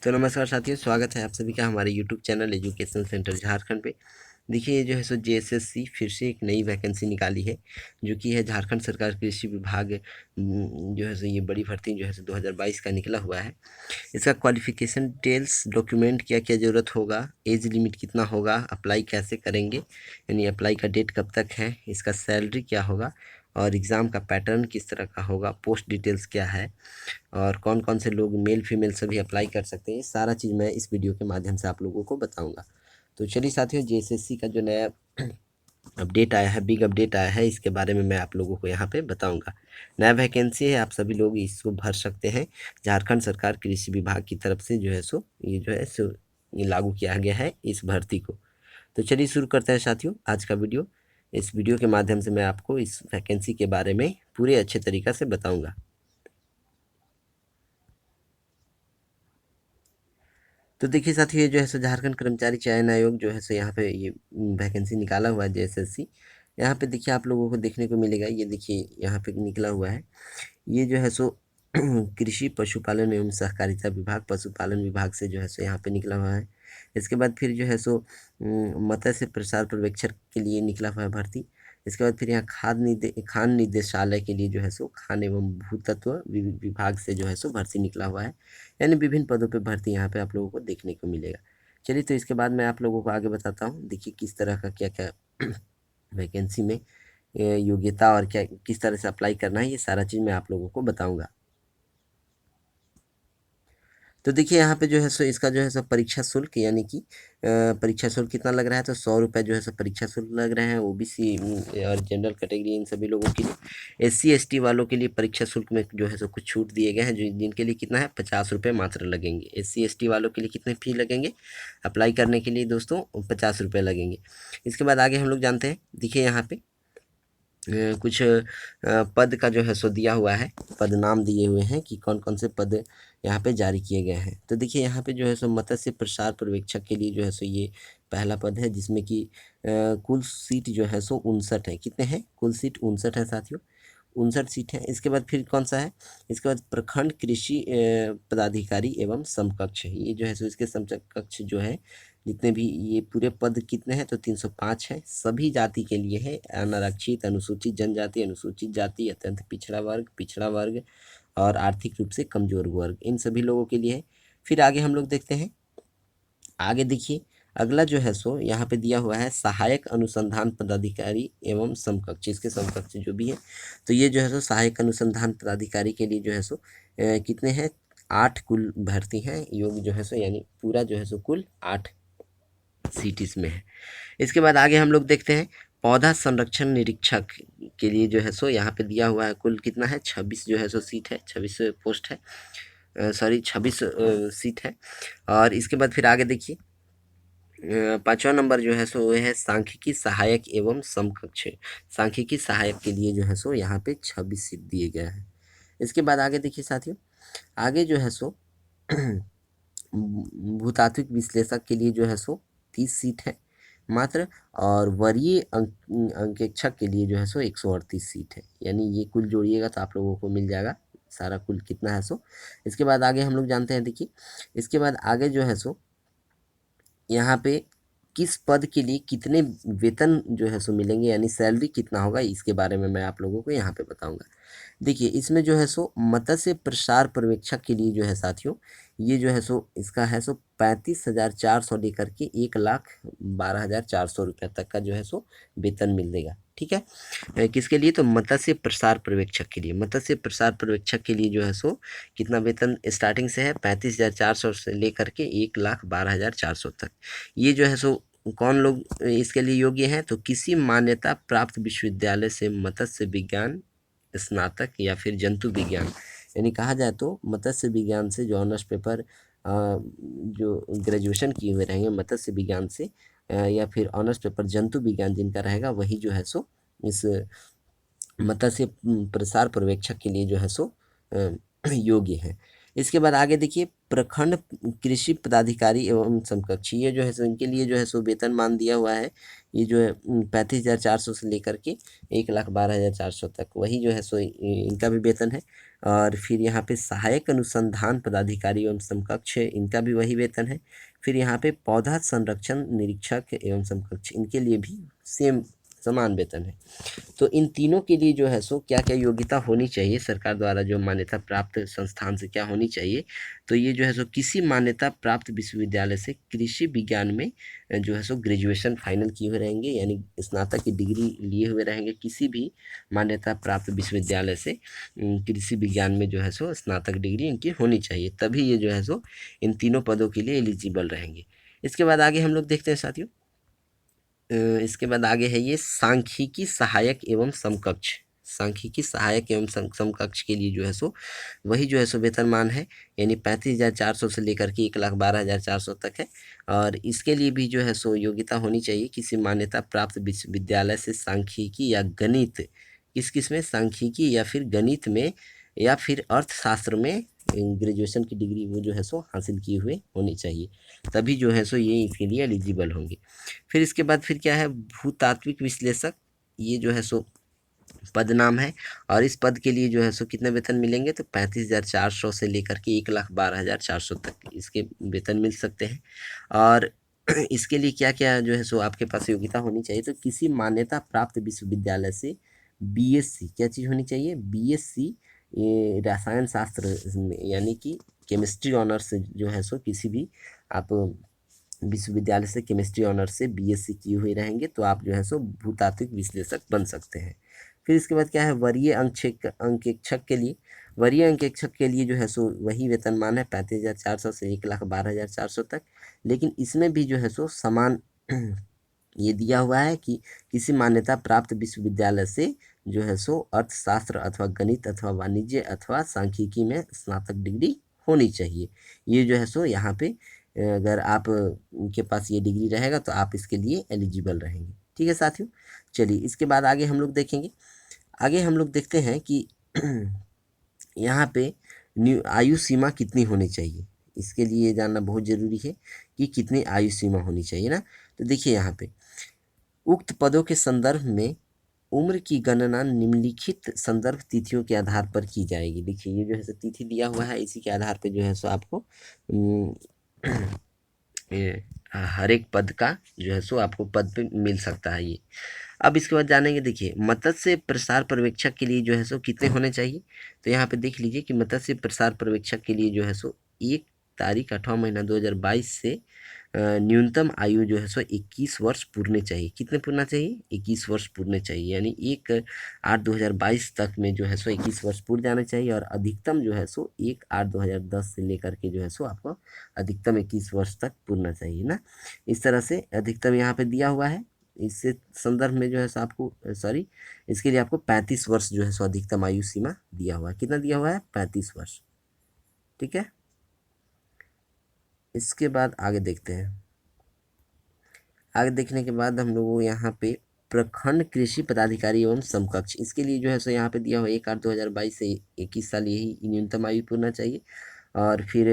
तो नमस्कार साथियों, स्वागत है आप सभी का हमारे YouTube channel education centre Jharkhand पे। देखिए, ये जो है सो जेएसएससी फिर से एक नई वैकेंसी निकाली है, जो कि है झारखंड सरकार कृषि विभाग। जो है सो ये बड़ी भर्ती जो है सो 2022 का निकला हुआ है। इसका क्वालिफिकेशन डिटेल्स, डॉक्यूमेंट क्या क्या ज़रूरत होगा, एज लिमिट कितना होगा, अप्लाई कैसे करेंगे, यानी अप्लाई का डेट कब तक है, इसका सैलरी क्या होगा और एग्ज़ाम का पैटर्न किस तरह का होगा, पोस्ट डिटेल्स क्या है और कौन कौन से लोग मेल फीमेल सभी अप्लाई कर सकते हैं, ये सारा चीज़ मैं इस वीडियो के माध्यम से आप लोगों को बताऊंगा। तो चलिए साथियों, जेएसएससी का जो नया अपडेट आया है, बिग अपडेट आया है, इसके बारे में मैं आप लोगों को यहाँ पे बताऊंगा। नया वैकेंसी है, आप सभी लोग इसको भर सकते हैं। झारखंड सरकार कृषि विभाग की तरफ से जो है सो ये जो है सो ये लागू किया गया है इस भर्ती को। तो चलिए शुरू करते हैं साथियों आज का वीडियो। इस वीडियो के माध्यम से मैं आपको इस वैकेंसी के बारे में पूरे अच्छे तरीक़ा से बताऊँगा। तो देखिए साथियों, ये जो है सो झारखंड कर्मचारी चयन आयोग जो है सो यहाँ पे ये वैकेंसी निकाला हुआ है जेएसएससी। यहाँ पे देखिए आप लोगों को देखने को मिलेगा, ये देखिए यहाँ पे निकला हुआ है। ये जो है सो कृषि पशुपालन एवं सहकारिता विभाग, पशुपालन विभाग से जो है सो यहाँ पे निकला हुआ है। इसके बाद फिर जो है सो मत्स्य प्रसार पर्यवेक्षक के लिए निकला हुआ है भर्ती। इसके बाद फिर यहाँ खान निदेशालय के लिए जो है सो खान एवं भूतत्व विभाग से जो है सो भर्ती निकला हुआ है। यानी विभिन्न पदों पे भर्ती यहाँ पे आप लोगों को देखने को मिलेगा। चलिए, तो इसके बाद मैं आप लोगों को आगे बताता हूँ। देखिए किस तरह का क्या क्या वैकेंसी में योग्यता और क्या किस तरह से अप्लाई करना है, ये सारा चीज़ मैं आप लोगों को बताऊँगा। तो देखिए यहाँ पे जो है सो इसका जो है सो परीक्षा शुल्क, यानी कि परीक्षा शुल्क कितना लग रहा है, तो 100 रुपये जो है सो परीक्षा शुल्क लग रहे हैं ओबीसी और जनरल कैटेगरी इन सभी लोगों के लिए। एससी एसटी वालों के लिए परीक्षा शुल्क में जो है सो कुछ छूट दिए गए हैं, जो जिनके लिए कितना है 50 रुपये मात्र लगेंगे। एससी एसटी वालों के लिए कितने फी लगेंगे अप्लाई करने के लिए दोस्तों, 50 रुपये लगेंगे। इसके बाद आगे हम लोग जानते हैं। देखिए यहाँ पे कुछ पद का जो है सो दिया हुआ है, पद नाम दिए हुए हैं कि कौन कौन से पद यहाँ पे जारी किए गए हैं। तो देखिए यहाँ पे जो है सो मत्स्य प्रसार पर्यवेक्षक के लिए जो है सो ये पहला पद है, जिसमें कि कुल सीट जो है सो 59 है। कितने हैं? कुल सीट 59 है साथियों, 59 सीट है। इसके बाद फिर कौन सा है? इसके बाद प्रखंड कृषि पदाधिकारी एवं समकक्ष है। ये जो है सो इसके समकक्ष जो है जितने भी ये पूरे पद कितने हैं, तो 305 है। सभी जाति के लिए है, अनारक्षित, अनुसूचित जनजाति, अनुसूचित जाति, अत्यंत पिछड़ा वर्ग और आर्थिक रूप से कमजोर वर्ग, इन सभी लोगों के लिए है। फिर आगे हम लोग देखते हैं। आगे देखिए, अगला जो है सो यहाँ पे दिया हुआ है सहायक अनुसंधान पदाधिकारी एवं समकक्ष, इसके समकक्ष जो भी है। तो ये जो है सो सहायक अनुसंधान पदाधिकारी के लिए जो है सो कितने हैं? 8 कुल भर्ती हैं, योग जो है सो यानी पूरा जो है सो कुल 8 सीट इसमें है। इसके बाद आगे हम लोग देखते हैं पौधा संरक्षण निरीक्षक के लिए जो है सो यहाँ पे दिया हुआ है कुल कितना है? 26 जो है सो सीट है, 26 पोस्ट है, सॉरी 26 सीट है। और इसके बाद फिर आगे देखिए, 5वां नंबर जो है सो वो है सांख्यिकी सहायक एवं समकक्ष। सांख्यिकी सहायक के लिए जो है सो यहाँ पे 26 सीट दिए गए हैं। इसके बाद आगे देखिए साथियों, आगे जो है सो भूतात्विक विश्लेषक के लिए जो है सो 30 सीट है मात्र। और वरीय अंकेक्षक के लिए जो है सो 138 सीट है। यानी ये कुल जोड़िएगा तो आप लोगों को मिल जाएगा सारा कुल कितना है सो। इसके बाद आगे हम लोग जानते हैं। देखिए इसके बाद आगे जो है सो यहाँ पे किस पद के लिए कितने वेतन जो है सो मिलेंगे, यानी सैलरी कितना होगा, इसके बारे में मैं आप लोगों को यहाँ पे बताऊंगा। देखिए इसमें जो है सो मत्स्य प्रसार पर्यवेक्षक के लिए जो है साथियों, ये जो है सो इसका है सो 35,400 लेकर के 1,12,400 रुपये तक का जो है सो वेतन मिलेगा। ठीक है, किसके लिए? तो मत्स्य प्रसार पर्यवेक्षक के लिए। मत्स्य प्रसार पर्यवेक्षक के लिए जो है सो कितना वेतन स्टार्टिंग से है? 35,400 से लेकर के 1,12,400 तक। ये जो है सो कौन लोग इसके लिए योग्य हैं? तो किसी मान्यता प्राप्त विश्वविद्यालय से मत्स्य विज्ञान स्नातक या फिर जंतु विज्ञान, यानी कहा जाए तो मत्स्य विज्ञान से जो ऑनर्स पेपर जो ग्रेजुएशन किए हुए रहेंगे मत्स्य विज्ञान से, या फिर ऑनर्स पेपर जंतु विज्ञान जिनका रहेगा, वही जो है सो इस मत्स्य प्रसार पर्यवेक्षक के लिए जो है सो योग्य है। इसके बाद आगे देखिए, प्रखंड कृषि पदाधिकारी एवं समकक्ष, ये जो है सो इनके लिए जो है सो वेतनमान दिया हुआ है। ये जो है 35,400 से लेकर के 1,12,400 तक, वही जो है सो इनका भी वेतन है। और फिर यहाँ पे सहायक अनुसंधान पदाधिकारी एवं समकक्ष है, इनका भी वही वेतन है। फिर यहाँ पे पौधा संरक्षण निरीक्षक एवं समकक्ष, इनके लिए भी सेम समान वेतन है। तो इन तीनों के लिए जो है सो क्या क्या योग्यता होनी चाहिए, सरकार द्वारा जो मान्यता प्राप्त संस्थान से क्या होनी चाहिए, तो ये जो है सो किसी मान्यता प्राप्त विश्वविद्यालय से कृषि विज्ञान में जो है सो ग्रेजुएशन फाइनल किए हुए रहेंगे, यानी स्नातक की डिग्री लिए हुए रहेंगे किसी भी मान्यता प्राप्त विश्वविद्यालय से। कृषि विज्ञान में जो है सो स्नातक डिग्री इनकी होनी चाहिए, तभी ये जो है सो इन तीनों पदों के लिए एलिजिबल रहेंगे। इसके बाद आगे हम लोग देखते हैं साथियों, इसके बाद आगे है ये सांख्यिकी सहायक एवं समकक्ष। सांख्यिकी सहायक एवं समकक्ष के लिए जो है सो वही जो है सो वेतनमान है, यानी 35,400 से लेकर के 1,12,400 तक है। और इसके लिए भी जो है सो योग्यता होनी चाहिए किसी मान्यता प्राप्त विश्वविद्यालय से सांख्यिकी या गणित, किस में, सांख्यिकी या फिर गणित में या फिर अर्थशास्त्र में ग्रेजुएशन की डिग्री वो जो है सो हासिल किए हुए होनी चाहिए, तभी जो है सो ये इसके लिए एलिजिबल होंगे। फिर इसके बाद फिर क्या है, भूतात्विक विश्लेषक, ये जो है सो पद नाम है। और इस पद के लिए जो है सो कितने वेतन मिलेंगे, तो 35,400 से लेकर के 1,12,400 तक इसके वेतन मिल सकते हैं। और इसके लिए क्या क्या जो है सो आपके पास योग्यता होनी चाहिए, तो किसी मान्यता प्राप्त विश्वविद्यालय से बीएससी, क्या चीज़ होनी चाहिए, बीएससी रसायन शास्त्र यानी कि केमिस्ट्री ऑनर्स जो है सो किसी भी आप विश्वविद्यालय से केमिस्ट्री ऑनर्स से बीएससी किए हुए रहेंगे, तो आप जो है सो भूतात्विक विश्लेषक बन सकते हैं। फिर इसके बाद क्या है, वरीय अंकेक्षक के लिए, वरीय अंकेक्षक के लिए जो है सो वही वेतनमान है 35,400 से 1,12,400 तक, लेकिन इसमें भी जो है सो समान ये दिया हुआ है कि किसी मान्यता प्राप्त विश्वविद्यालय से जो है सो अर्थशास्त्र अथवा गणित अथवा वाणिज्य अथवा सांख्यिकी में स्नातक डिग्री होनी चाहिए। ये जो है सो यहाँ पे अगर आप उनके पास ये डिग्री रहेगा तो आप इसके लिए एलिजिबल रहेंगे। ठीक है साथियों, चलिए इसके बाद आगे हम लोग देखेंगे। आगे हम लोग देखते हैं कि यहाँ पे आयु सीमा कितनी होनी चाहिए, इसके लिए जानना बहुत ज़रूरी है कि कितनी आयु सीमा होनी चाहिए ना। तो देखिए यहाँ पे उक्त पदों के संदर्भ में उम्र की गणना निम्नलिखित संदर्भ तिथियों के आधार पर की जाएगी। देखिए ये जो है सो तिथि दिया हुआ है, इसी के आधार पर जो है सो आपको हर एक पद का जो है सो आपको पद पे मिल सकता है ये। अब इसके बाद जानेंगे, देखिए मत्स्य प्रसार पर्यवेक्षक के लिए जो है सो कितने होने चाहिए, तो यहाँ पे देख लीजिए कि मत्स्य प्रसार पर्यवेक्षक के लिए जो है सो 1 तारीख 8वां महीना 2022 से न्यूनतम आयु जो है सो 21 वर्ष पूरने चाहिए। कितने पूरना चाहिए, 21 वर्ष पूरने चाहिए, यानी 1/8/2022 तक में जो है सो 21 वर्ष पूर जाना चाहिए। और अधिकतम जो है सो 1/8/2010 से लेकर के जो है सो आपको अधिकतम 21 वर्ष तक पूरना चाहिए ना। इस तरह से अधिकतम यहाँ पे दिया हुआ है, इससे संदर्भ में जो है सो आपको सॉरी इसके लिए आपको 35 वर्ष जो है सो अधिकतम आयु सीमा दिया हुआ है। कितना दिया हुआ है, 35 वर्ष। ठीक है, इसके बाद आगे देखते हैं। आगे देखने के बाद हम लोगों को यहाँ पे प्रखंड कृषि पदाधिकारी एवं समकक्ष, इसके लिए जो है सो यहाँ पे दिया हुआ 1/8/2022 से 21 साल यही न्यूनतम आयु पूरना चाहिए। और फिर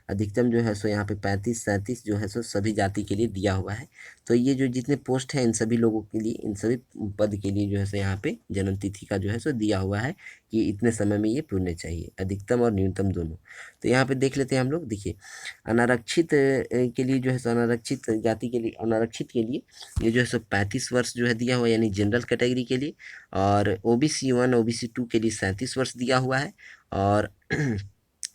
अधिकतम जो है सो यहाँ पे 35-37 जो है सो सभी जाति के लिए दिया हुआ है। तो ये जो जितने पोस्ट हैं इन सभी लोगों के लिए, इन सभी पद के लिए जो है सो यहाँ पे जन्म तिथि का जो है सो दिया हुआ है कि इतने समय में ये पूरने चाहिए, अधिकतम और न्यूनतम दोनों। तो यहाँ पे देख लेते हैं हम लोग। देखिए अनारक्षित के लिए जो है सो अनारक्षित जाति के लिए, अनारक्षित के लिए ये जो है सो 35 वर्ष जो है दिया हुआ है, यानी जनरल कैटेगरी के लिए। और OBC 1 OBC 2 के लिए 37 वर्ष दिया हुआ है। और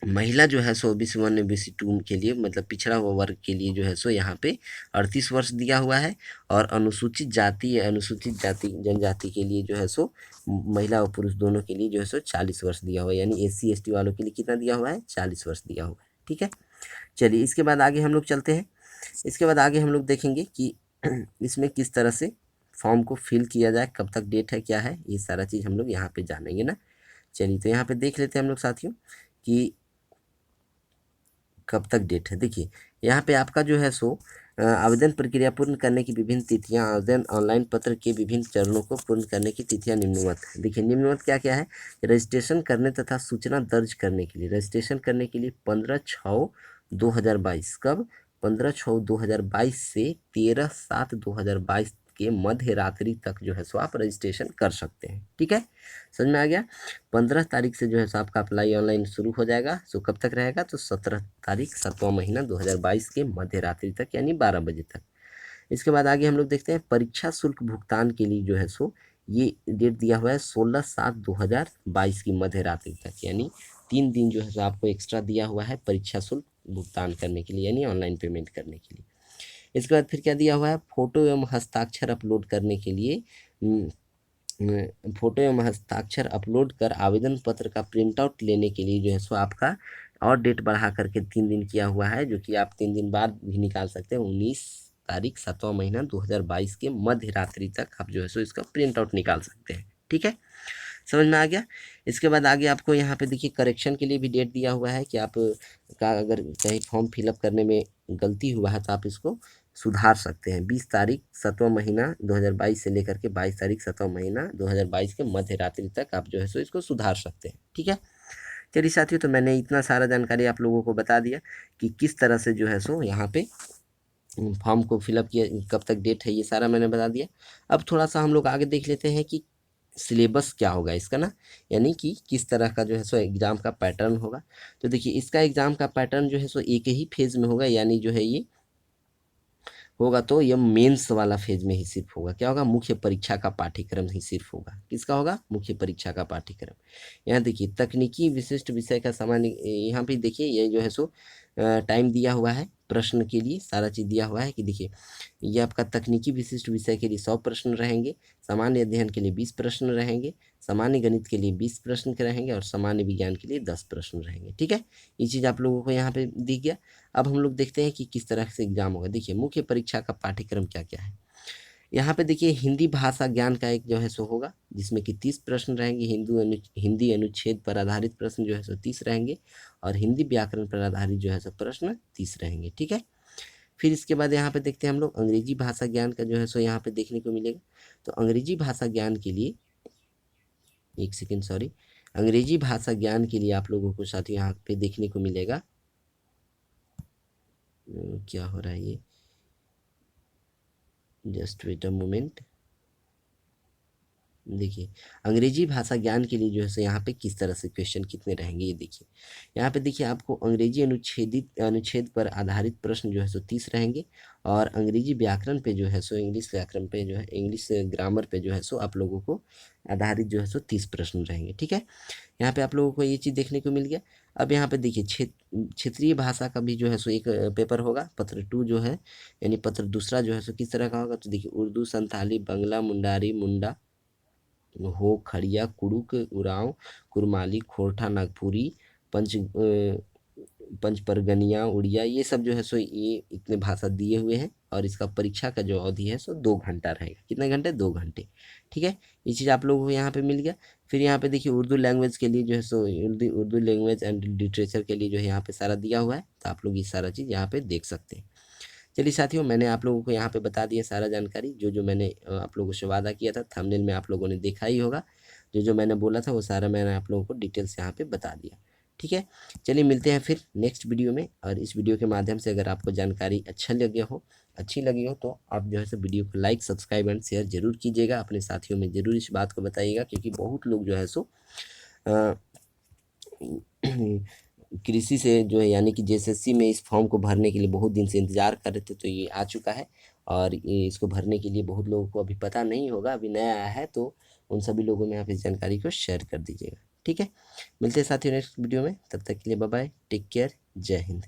महिला जो है सो OBC 1 OBC 2 के लिए, मतलब पिछड़ा हुआ वर्ग के लिए जो है सो यहाँ पे 38 वर्ष दिया हुआ है। और अनुसूचित जाति जनजाति के लिए जो है सो महिला और पुरुष दोनों के लिए जो है सो 40 वर्ष दिया हुआ है, यानी SC ST वालों के लिए कितना दिया हुआ है, 40 वर्ष दिया हुआ है। ठीक है, चलिए इसके बाद आगे हम लोग चलते हैं। इसके बाद आगे हम लोग देखेंगे कि इसमें किस तरह से फॉर्म को फिल किया जाए, कब तक डेट है, क्या है, ये सारा चीज़ हम लोग यहाँ पे जानेंगे ना। चलिए तो यहाँ पे देख लेते हैं हम लोग साथियों कि कब तक डेट है। देखिए यहाँ पे आपका जो है सो आवेदन प्रक्रिया पूर्ण करने की विभिन्न तिथियां, आवेदन ऑनलाइन पत्र के विभिन्न चरणों को पूर्ण करने की तिथियां निम्नवत है। देखिए निम्नवत क्या क्या है, रजिस्ट्रेशन करने तथा सूचना दर्ज करने के लिए, रजिस्ट्रेशन करने के लिए 15/6 2022 कब 15/6/2022 से 13/7/2022 के मध्य रात्रि तक जो है सो आप रजिस्ट्रेशन कर सकते हैं। ठीक है, समझ में आ गया। 15 तारीख से जो है सो आपका अप्लाई ऑनलाइन शुरू हो जाएगा। सो कब तक रहेगा, तो 17 तारीख 7वां महीना 2022 के मध्य रात्रि तक, यानी 12 बजे तक। इसके बाद आगे हम लोग देखते हैं परीक्षा शुल्क भुगतान के लिए जो है सो ये डेट दिया हुआ है 16/7/2022 की मध्य रात्रि तक, यानी 3 दिन जो है सो आपको एक्स्ट्रा दिया हुआ है परीक्षा शुल्क भुगतान करने के लिए, यानी ऑनलाइन पेमेंट करने के लिए। इसके बाद फिर क्या दिया हुआ है, फोटो एवं हस्ताक्षर अपलोड करने के लिए फोटो एवं हस्ताक्षर अपलोड कर आवेदन पत्र का प्रिंट आउट लेने के लिए जो है सो आपका और डेट बढ़ा करके 3 दिन किया हुआ है, जो कि आप 3 दिन बाद भी निकाल सकते हैं। 19 तारीख 7वां महीना 2022 के मध्य रात्रि तक आप जो है सो इसका प्रिंट आउट निकाल सकते हैं। ठीक है, समझ में आ गया। इसके बाद आगे आपको यहाँ पे देखिए करेक्शन के लिए भी डेट दिया हुआ है कि आप का अगर कहीं फॉर्म फिलअप करने में गलती हुआ है तो आप इसको सुधार सकते हैं। 20 तारीख 7वां महीना 2022 से लेकर के 22 तारीख 7वां महीना 2022 के मध्य रात्रि तक आप जो है सो इसको सुधार सकते हैं। ठीक है, चलिए साथियों, तो मैंने इतना सारा जानकारी आप लोगों को बता दिया कि किस तरह से जो है सो यहाँ पे फॉर्म को फिलअप किया, कब तक डेट है, ये सारा मैंने बता दिया। अब थोड़ा सा हम लोग आगे देख लेते हैं कि सिलेबस क्या होगा इसका ना, यानी कि किस तरह का जो है सो एग्ज़ाम का पैटर्न होगा। तो देखिए इसका एग्ज़ाम का पैटर्न जो है सो एक ही फेज़ में होगा, यानी जो है ये होगा तो ये मेंस वाला फेज में ही सिर्फ होगा। क्या होगा, मुख्य परीक्षा का पाठ्यक्रम ही सिर्फ होगा। किसका होगा, मुख्य परीक्षा का पाठ्यक्रम। यहाँ देखिए तकनीकी विशिष्ट विषय का सामान्य, यहाँ पे देखिए ये जो है सो टाइम दिया हुआ है प्रश्न के लिए, सारा चीज़ दिया हुआ है कि देखिए ये आपका तकनीकी विशिष्ट विषय के लिए 100 प्रश्न रहेंगे, सामान्य अध्ययन के लिए 20 प्रश्न रहेंगे, सामान्य गणित के लिए 20 प्रश्न के रहेंगे और सामान्य विज्ञान के लिए 10 प्रश्न रहेंगे। ठीक है, ये चीज़ आप लोगों को यहाँ पे दी गया। अब हम लोग देखते हैं कि किस तरह से एग्जाम होगा। देखिए मुख्य परीक्षा का पाठ्यक्रम क्या क्या है। यहाँ पे देखिए हिंदी भाषा ज्ञान का एक जो है सो होगा, जिसमें कि 30 प्रश्न रहेंगे। हिंदी अनुच्छेद पर आधारित प्रश्न जो है सो 30 रहेंगे और हिंदी व्याकरण पर आधारित जो है सो प्रश्न 30 रहेंगे। ठीक है, फिर इसके बाद यहाँ पे देखते हैं हम लोग अंग्रेजी भाषा ज्ञान का जो है सो यहाँ पे देखने को मिलेगा। तो अंग्रेजी भाषा ज्ञान के लिए, एक सेकेंड सॉरी, अंग्रेजी भाषा ज्ञान के लिए आप लोगों को साथ यहाँ पे देखने को मिलेगा, क्या हो रहा है ये, जस्ट वेट अ मोमेंट। देखिए अंग्रेजी भाषा ज्ञान के लिए जो है सो यहाँ पे किस तरह से क्वेश्चन कितने रहेंगे ये देखिए। यहाँ पे देखिए आपको अंग्रेजी अनुच्छेद पर आधारित प्रश्न जो है सो 30 रहेंगे और अंग्रेजी व्याकरण पे जो है सो इंग्लिश व्याकरण पे जो है इंग्लिश ग्रामर पे जो है सो आप लोगों को आधारित जो है सो 30 प्रश्न रहेंगे। ठीक है, यहाँ पे आप लोगों को ये चीज़ देखने को मिल गया। अब यहाँ पे देखिए क्षेत्रीय भाषा का भी जो है सो एक पेपर होगा, पत्र 2 जो है, यानी पत्र दूसरा जो है सो किस तरह का होगा। तो देखिए उर्दू, संथाली, बंगला, मुंडारी, मुंडा, हो, खड़िया, कुड़ुक, उरांव, कुरमाली, खोरठा, नागपुरी, पंच परगनिया, उड़िया, ये सब जो है सो ये इतने भाषा दिए हुए हैं और इसका परीक्षा का जो अवधि है सो 2 घंटा रहेगा। कितने घंटे, 2 घंटे। ठीक है, ये चीज़ आप लोगों को यहाँ पे मिल गया। फिर यहाँ पे देखिए उर्दू लैंग्वेज के लिए जो है सो उर्दू लैंग्वेज एंड लिटरेचर के लिए जो है यहाँ पे सारा दिया हुआ है, तो आप लोग ये सारा चीज़ यहाँ पे देख सकते हैं। चलिए साथियों, मैंने आप लोगों को यहाँ पे बता दिया सारा जानकारी, जो जो मैंने आप लोगों से वादा किया था। थंबनेल में आप लोगों ने देखा ही होगा, जो जो मैंने बोला था वो सारा मैंने आप लोगों को डिटेल्स यहाँ पे बता दिया। ठीक है, चलिए मिलते हैं फिर नेक्स्ट वीडियो में। और इस वीडियो के माध्यम से अगर आपको जानकारी अच्छी लगी हो तो आप जो है सो वीडियो को लाइक, सब्सक्राइब एंड शेयर जरूर कीजिएगा। अपने साथियों में जरूर इस बात को बताइएगा, क्योंकि बहुत लोग जो है सो कृषि से जो है यानी कि JSSC में इस फॉर्म को भरने के लिए बहुत दिन से इंतज़ार कर रहे थे, तो ये आ चुका है। और ये इसको भरने के लिए बहुत लोगों को अभी पता नहीं होगा, अभी नया आया है, तो उन सभी लोगों में आप इस जानकारी को शेयर कर दीजिएगा। ठीक है, मिलते हैं साथियों नेक्स्ट वीडियो में, तब तक के लिए बाय बाय, टेक केयर, जय हिंद।